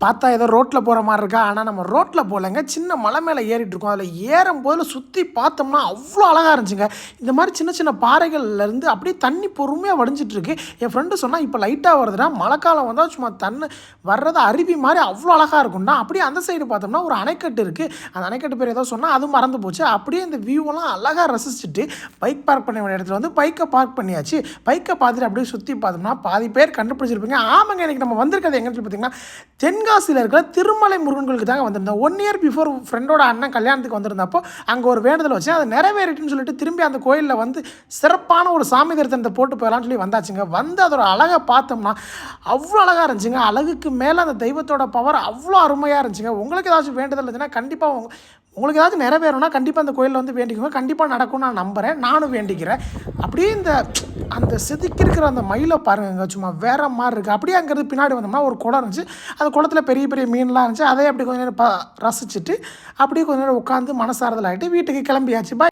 பார்த்தா ஏதோ ரோட்டில் போகிற மாதிரி இருக்கா, ஆனால் நம்ம ரோட்டில் போகலைங்க, சின்ன மலை மேலே ஏறிட்டு இருக்கோம். அதில் ஏறும்போது சுற்றி பார்த்தோம்னா அவ்வளோ அழகாக இருந்துச்சுங்க. இந்த மாதிரி சின்ன சின்ன பாறைகள்லேருந்து அப்படியே தண்ணி பொறுமையாக வடிஞ்சிட்டு இருக்கு. என் ஃப்ரெண்டு சொன்னால் இப்போ லைட்டாக வருதுன்னா மழைக்காலம் வந்தால் சும்மா தண்ணி வர்றது அருவி மாதிரி அவ்வளோ அழகாக இருக்கும்னா. அப்படியே அந்த சைடு பார்த்தோம்னா ஒரு அணைக்கட்டு இருக்குது. அந்த அணைக்கட்டு பேர் ஏதோ சொன்னால் அது மறந்து போச்சு. அப்படியே இந்த வியூவெல்லாம் அழகாக ரசிச்சுட்டு பைக் பார்க் பண்ண வேண்டிய இடத்துல வந்து பைக்கை பார்க் பண்ணியாச்சு. பைக்கை பார்த்துட்டு அப்படியே சுற்றி பார்த்தோம்னா பாதி பேர் கண்டுபிடிச்சிருப்பீங்க. ஆமாங்க, இன்றைக்கி நம்ம வந்திருக்கிறது எங்கன்னு சொல்லி பார்த்தீங்கன்னா தென்காசியில் இருக்கிற திருமலை முருகன் கோயிலுக்கு தாங்க வந்திருந்தோம். 1 இயர் பிஃபோர் ஃப்ரெண்டோட அண்ணன் கல்யாணத்துக்கு வந்திருந்தப்போ அங்கே ஒரு வேண்டுதல் வச்சு அதை நிறைவேறிட்டுன்னு சொல்லிட்டு திரும்பி அந்த கோயிலில் வந்து சிறப்பான ஒரு சாமி தரிசனத்தை போட்டு போகலான்னு சொல்லி வந்தாச்சுங்க. வந்து அதோட அழகை பார்த்தோம்னா அவ்வளோ அழகாக இருந்துச்சுங்க. அழகுக்கு மேலே அந்த தெய்வத்தோட பவர் அவ்வளோ அருமையாக இருந்துச்சுங்க. உங்களுக்கு ஏதாச்சும் வேண்டுதல் இருந்துச்சுன்னா கண்டிப்பாக உங்களுக்கு ஏதாச்சும் நிறைவேறணும்னா கண்டிப்பாக அந்த கோயிலில் வந்து வேண்டிக்கோங்க. கண்டிப்பாக நடக்கும்னு நான் நம்புகிறேன், நானும் வேண்டிக்கிறேன். அப்படியே அந்த செதுக்கி இருக்கிற அந்த மயிலை பாருங்க, சும்மா வேறு மாதிரி இருக்குது. அப்படியே அங்கேருந்து பின்னாடி வந்தோம்னா ஒரு குளம் இருந்துச்சு. அந்த குளத்தில் பெரிய பெரிய மீன்லாம் இருந்துச்சு. அதே அப்படி கொஞ்சம் நேரம் ரசிச்சுட்டு அப்படியே கொஞ்சம் நேரம் உட்காந்து மனசாரதல் ஆகிட்டு வீட்டுக்கு கிளம்பியாச்சு.